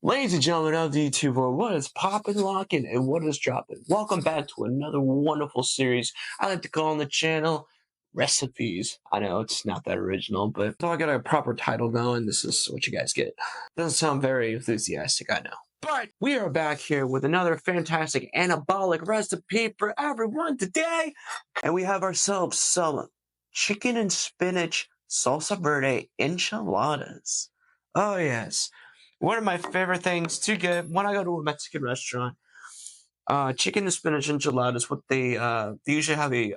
Ladies and gentlemen of the YouTube world, what is poppin', lockin', and what is dropping? Welcome back to another wonderful series I like to call on the channel Recipes. I know it's not that original, but until I get a proper title going, this is what you guys get. Doesn't sound very enthusiastic, I know. But we are back here with another fantastic anabolic recipe for everyone today. And we have ourselves some chicken and spinach salsa verde enchiladas. Oh, yes. One of my favorite things to get when I go to a Mexican restaurant, chicken and spinach enchiladas. What they usually have a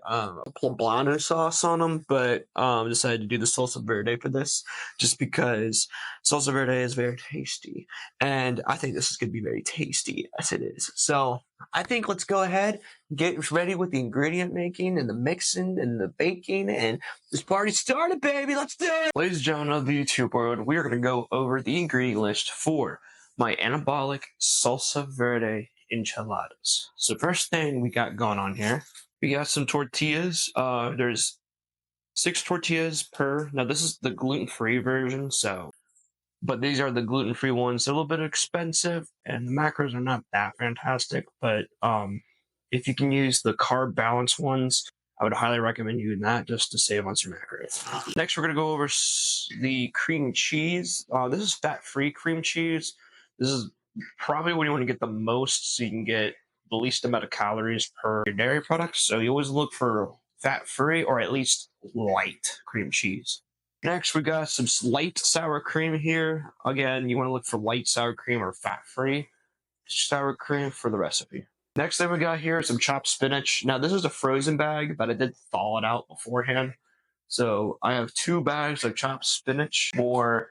poblano sauce on them, but decided to do the salsa verde for this, just because salsa verde is very tasty, and I think this is going to be very tasty as it is. So I think let's go ahead, get ready with the ingredient making and the mixing and the baking, and this party started, baby. Let's do it. Ladies and gentlemen of the YouTube world, we are going to go over the ingredient list for my anabolic salsa verde enchiladas. So first thing we got going on here, we got some tortillas. There's 6 tortillas per. Now this is the gluten-free version, but these are the gluten-free ones. They're a little bit expensive, and the macros are not that fantastic. But if you can use the carb balance ones, I would highly recommend using that just to save on some macros. Next, we're gonna go over the cream cheese. This is fat-free cream cheese. This is probably when you want to get the most, so you can get the least amount of calories per your dairy products. So you always look for fat-free or at least light cream cheese. Next, we got some light sour cream here. Again, you want to look for light sour cream or fat-free sour cream for the recipe. Next thing we got here is some chopped spinach. Now, this is a frozen bag, but I did thaw it out beforehand. So I have 2 bags of chopped spinach for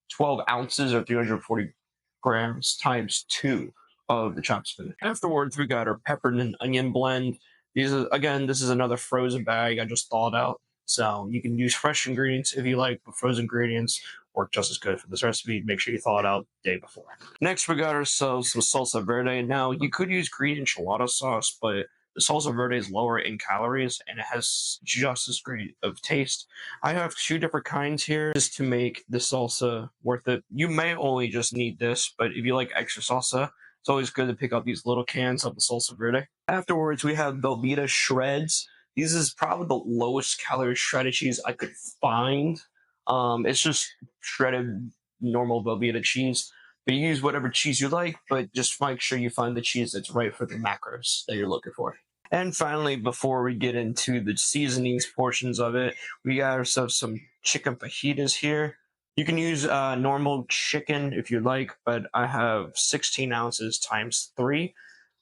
12 ounces or 340 grams times 2 of the chopped spinach. Afterwards, we got our pepper and onion blend. This is another frozen bag I just thawed out. So you can use fresh ingredients if you like, but frozen ingredients work just as good for this recipe. Make sure you thaw it out the day before. Next, we got ourselves some salsa verde. Now, you could use green enchilada sauce, but the salsa verde is lower in calories and it has just as great of taste. I have 2 different kinds here just to make the salsa worth it. You may only just need this, but if you like extra salsa, it's always good to pick up these little cans of the salsa verde. Afterwards, we have Velveeta shreds. This is probably the lowest calorie shredded cheese I could find. It's just shredded normal Velveeta cheese. But you use whatever cheese you like, but just make sure you find the cheese that's right for the macros that you're looking for. And finally, before we get into the seasonings portions of it, we got ourselves some chicken fajitas here. You can use normal chicken if you like, but I have 16 ounces times 3.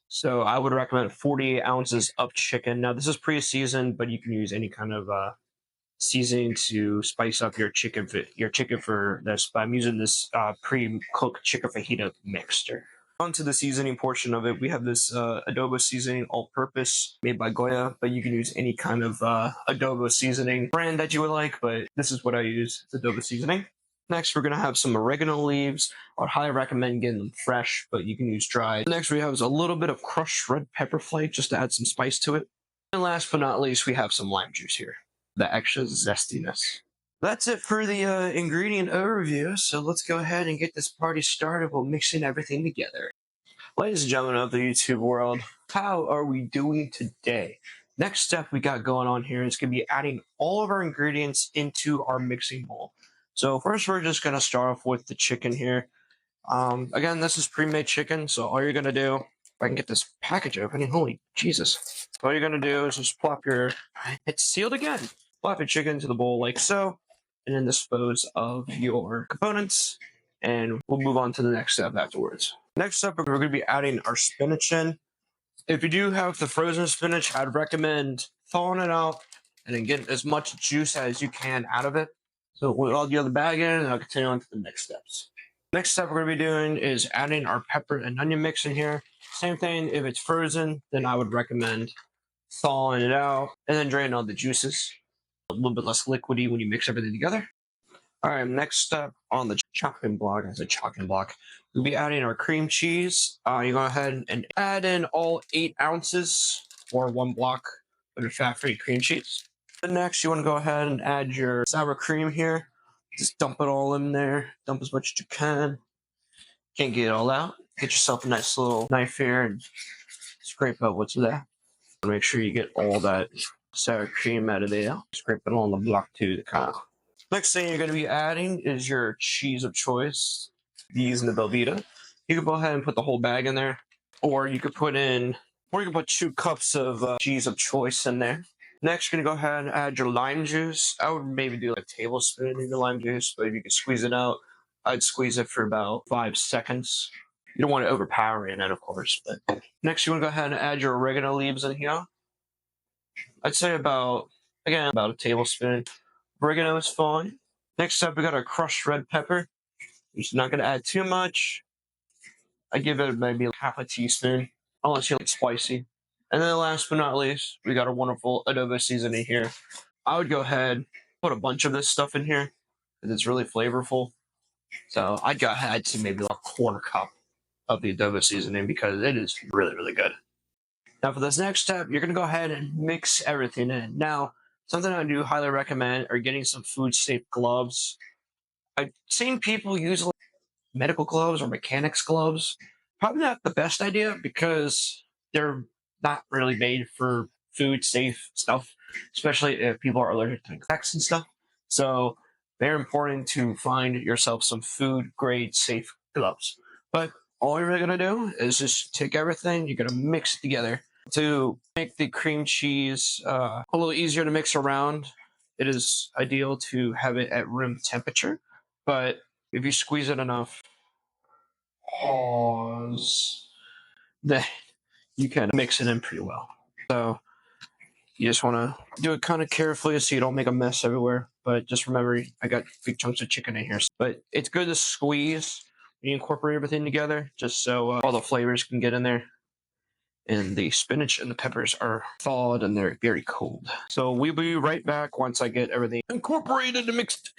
So I would recommend 48 ounces of chicken. Now, this is pre-seasoned, but you can use any kind of seasoning to spice up your chicken for this. But I'm using this pre-cooked chicken fajita mixture. On to the seasoning portion of it, we have this adobo seasoning all-purpose made by Goya, but you can use any kind of adobo seasoning brand that you would like, but this is what I use. It's adobo seasoning. Next, we're going to have some oregano leaves. I would highly recommend getting them fresh, but you can use dried. Next, we have a little bit of crushed red pepper flake just to add some spice to it. And last but not least, we have some lime juice here, the extra zestiness. That's it for the ingredient overview, so let's go ahead and get this party started while mixing everything together. Ladies and gentlemen of the YouTube world, how are we doing today? Next step we got going on here is going to be adding all of our ingredients into our mixing bowl. So first we're just going to start off with the chicken here. Again, this is pre-made chicken, so all you're going to do, if I can get this package open, holy Jesus. All you're going to do is just plop it's sealed again. Plop your chicken into the bowl like so, and then dispose of your components, and we'll move on to the next step afterwards. Next up, we're going to be adding our spinach in. If you do have the frozen spinach, I'd recommend thawing it out and then getting as much juice as you can out of it. So we'll all get the bag in, and I'll continue on to the next steps. Next step we're going to be doing is adding our pepper and onion mix in here. Same thing, if it's frozen, then I would recommend thawing it out and then draining all the juices. A little bit less liquidy when you mix everything together. All right, next step on the chopping block, we'll be adding our cream cheese. You go ahead and add in all 8 ounces or 1 block of your fat-free cream cheese. Then next, you want to go ahead and add your sour cream here. Just dump it all in there. Dump as much as you can. Can't get it all out. Get yourself a nice little knife here and scrape out what's there. Make sure you get all that sour cream out of there. Scrape it on the block too. Next thing you're going to be adding is your cheese of choice. Using the Velveeta. You can go ahead and put the whole bag in there, or you could put 2 cups of cheese of choice in there. Next, you're gonna go ahead and add your lime juice. I would maybe do like a tablespoon of your lime juice, but if you can squeeze it out, I'd squeeze it for about 5 seconds. You don't want to overpower it, of course. But next, you want to go ahead and add your oregano leaves in here. I'd say about a tablespoon. Oregano is fine. Next up, we got our crushed red pepper. You're just not gonna add too much. I give it maybe half a teaspoon, unless you like spicy. And then last but not least, we got a wonderful adobo seasoning here. I would go ahead, put a bunch of this stuff in here, because it's really flavorful. So I'd go ahead to maybe like a 1/4 cup of the adobo seasoning, because it is really, really good. Now for this next step, you're gonna go ahead and mix everything in. Now, something I do highly recommend are getting some food safe gloves. I've seen people use medical gloves or mechanics gloves. Probably not the best idea, because they're not really made for food safe stuff, especially if people are allergic to insects and stuff. So very important to find yourself some food grade safe gloves. But all you're really gonna do is just take everything, you're gonna mix it together to make the cream cheese a little easier to mix around. It is ideal to have it at room temperature, but if you squeeze it enough, then you can mix it in pretty well. So you just want to do it kind of carefully so you don't make a mess everywhere. But just remember, I got big chunks of chicken in here. But it's good to squeeze when you incorporate everything together, just so all the flavors can get in there. And the spinach and the peppers are thawed and they're very cold. So we'll be right back once I get everything incorporated and mixed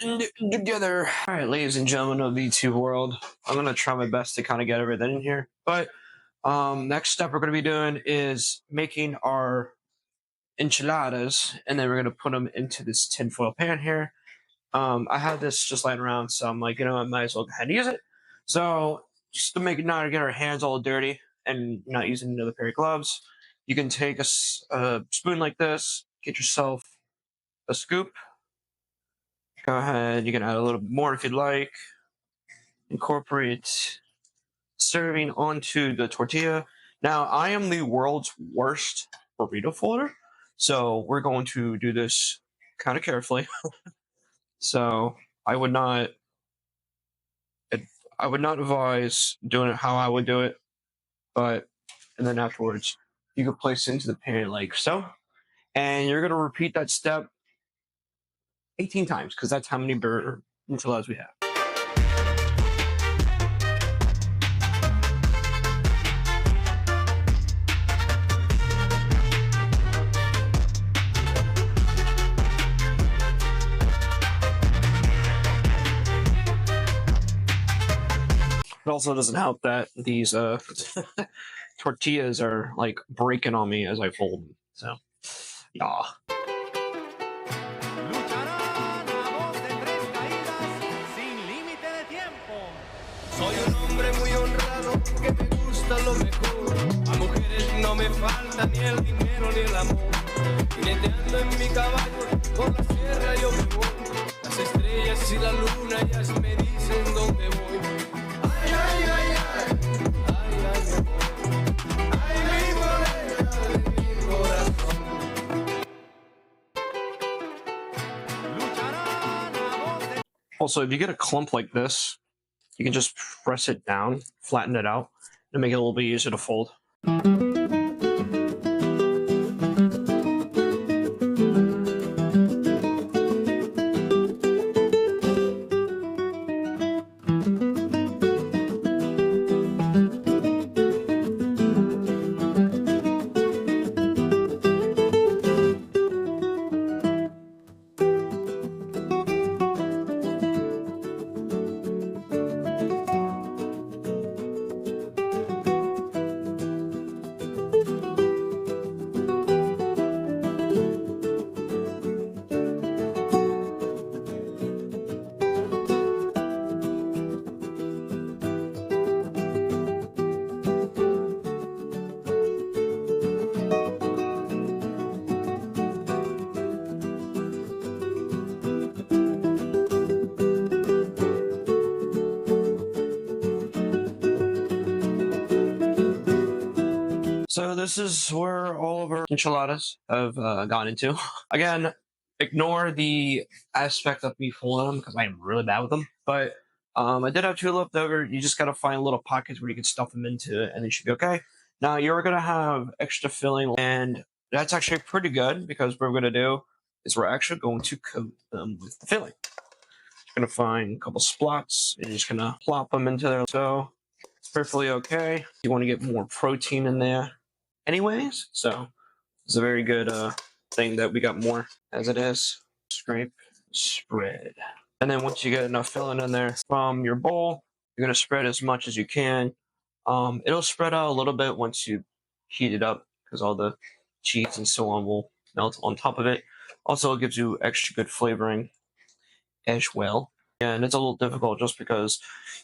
together. All right, ladies and gentlemen of the YouTube world, I'm going to try my best to kind of get everything in here. But next step we're going to be doing is making our enchiladas, and then we're going to put them into this tinfoil pan here. I have this just lying around, so I'm like, I might as well go ahead and use it. So just to make it not get our hands all dirty and not using another pair of gloves, you can take a spoon like this, get yourself a scoop. Go ahead, you can add a little bit more if you'd like. Incorporate serving onto the tortilla. Now, I am the world's worst burrito folder, so we're going to do this kind of carefully. So I would not advise doing it how I would do it, and then afterwards you can place it into the pan like so, and you're gonna repeat that step 18 times, because that's how many enchiladas we have. It also doesn't help that these tortillas are like breaking on me as I fold them. So, yeah. Soy un hombre muy honrado que me gusta lo mejor. A mujeres no me falta ni el dinero ni el amor. Jineteando en mi caballo por la sierra yo me voy. Las estrellas y la luna ellas me dicen dónde voy. Ay, ay, ay, ay, ay, ay, ay, mi morena de mi corazón. Also, if you get a clump like this, you can just press it down, flatten it out, and make it a little bit easier to fold. So this is where all of our enchiladas have gone into. Again, ignore the aspect of me fooling them because I am really bad with them. But I did have two left over. You just gotta find little pockets where you can stuff them into, and they should be okay. Now you're gonna have extra filling, and that's actually pretty good because what we're gonna do is we're actually going to coat them with the filling. You're gonna find a couple splots, and you're just gonna plop them into there. So it's perfectly okay. You want to get more protein in there anyways, so it's a very good thing that we got more as it is. Scrape, spread. And then once you get enough filling in there from your bowl, you're going to spread as much as you can. It'll spread out a little bit once you heat it up because all the cheese and so on will melt on top of it. Also, it gives you extra good flavoring as well. And it's a little difficult just because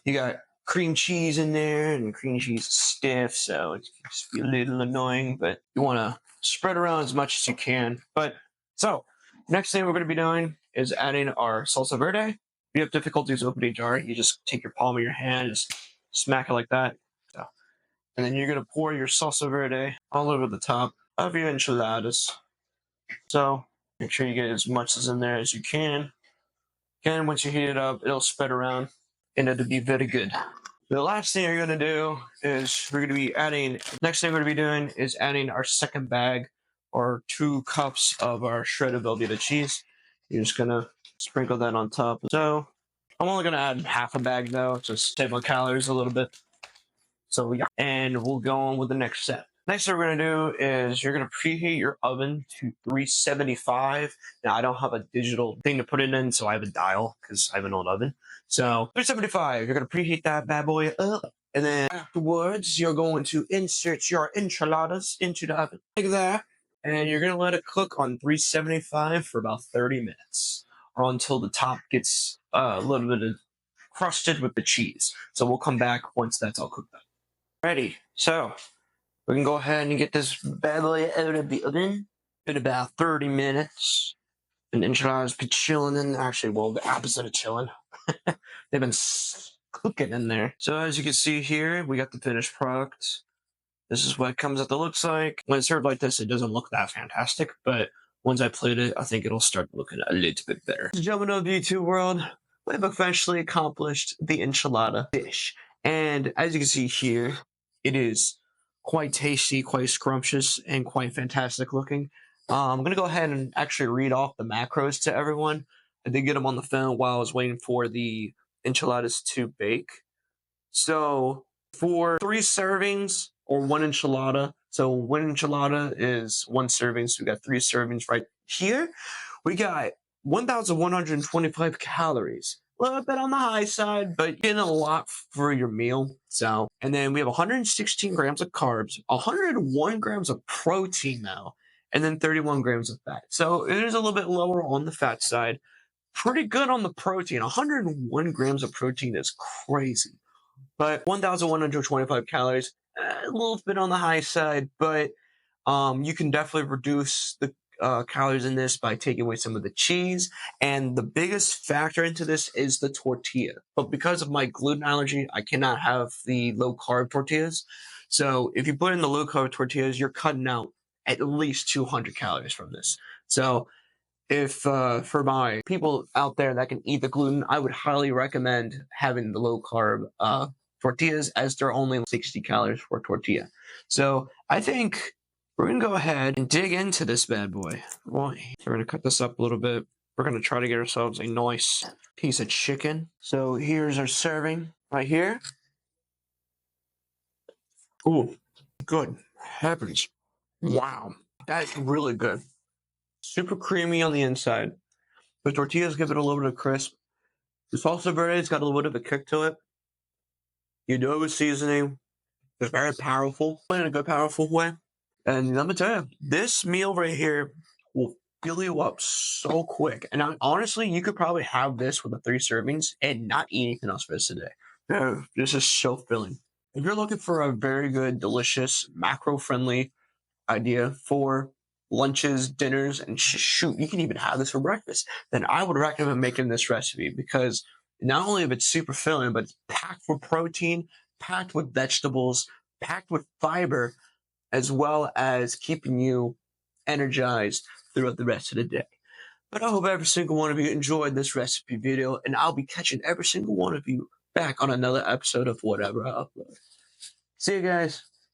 you got cream cheese in there, and cream cheese is stiff, so it can just be a little annoying, but you want to spread around as much as you can. But so, next thing we're going to be doing is adding our salsa verde. If you have difficulties opening a jar, you just take your palm of your hand, just smack it like that. So, and then you're going to pour your salsa verde all over the top of your enchiladas. So, make sure you get as much as in there as you can. Again, once you heat it up, it'll spread around, and it'll be very good. The last thing you're going to do is we're going to be adding, next thing we're going to be doing is adding our second bag or 2 cups of our shredded Velveeta cheese. You're just going to sprinkle that on top. So I'm only going to add half a bag though, just save my calories a little bit. So yeah, and we'll go on with the next step. Next thing we're going to do is you're going to preheat your oven to 375. Now, I don't have a digital thing to put it in, so I have a dial because I have an old oven. So 375, you're going to preheat that bad boy up. And then afterwards, you're going to insert your enchiladas into the oven like that. And you're going to let it cook on 375 for about 30 minutes or until the top gets a little bit crusted with the cheese. So we'll come back once that's all cooked up. Ready. So we can go ahead and get this bad boy out of the oven in about 30 minutes. And enchiladas be chilling in. Actually, well, the opposite of chilling. They've been cooking in there. So as you can see here, we got the finished product. This is what it comes out that looks like. When it's served like this, it doesn't look that fantastic, but once I plate it, I think it'll start looking a little bit better. Ladies and gentlemen of the YouTube world, we've officially accomplished the enchilada dish. And as you can see here, it is quite tasty, quite scrumptious, and quite fantastic looking. I'm going to go ahead and actually read off the macros to everyone. I did get them on the phone while I was waiting for the enchiladas to bake. So for 3 servings or 1 enchilada, so 1 enchilada is 1 serving, so we got 3 servings right here. We got 1,125 calories. A little bit on the high side, but getting a lot for your meal. So, and then we have 116 grams of carbs, 101 grams of protein now, and then 31 grams of fat. So it is a little bit lower on the fat side. Pretty good on the protein. 101 grams of protein is crazy. But 1,125 calories, a little bit on the high side, but you can definitely reduce the calories in this by taking away some of the cheese. And the biggest factor into this is the tortilla. But because of my gluten allergy, I cannot have the low-carb tortillas. So if you put in the low-carb tortillas, you're cutting out at least 200 calories from this. So if for my people out there that can eat the gluten, I would highly recommend having the low-carb tortillas, as they're only 60 calories for a tortilla. So I think we're going to go ahead and dig into this bad boy. Well, we're going to cut this up a little bit. We're going to try to get ourselves a nice piece of chicken. So here's our serving right here. Ooh, good heavens. Wow, that's really good. Super creamy on the inside. The tortillas give it a little bit of crisp. The salsa verde's got a little bit of a kick to it. You know it was seasoning. It's very powerful in a good, powerful way. And let me tell you, this meal right here will fill you up so quick. And honestly, you could probably have this with the 3 servings and not eat anything else for this today. Yeah, this is so filling. If you're looking for a very good, delicious, macro-friendly idea for lunches, dinners, and shoot, you can even have this for breakfast, then I would recommend making this recipe because not only is it super filling, but it's packed with protein, packed with vegetables, packed with fiber, as well as keeping you energized throughout the rest of the day. But I hope every single one of you enjoyed this recipe video, and I'll be catching every single one of you back on another episode of whatever I upload. See you guys.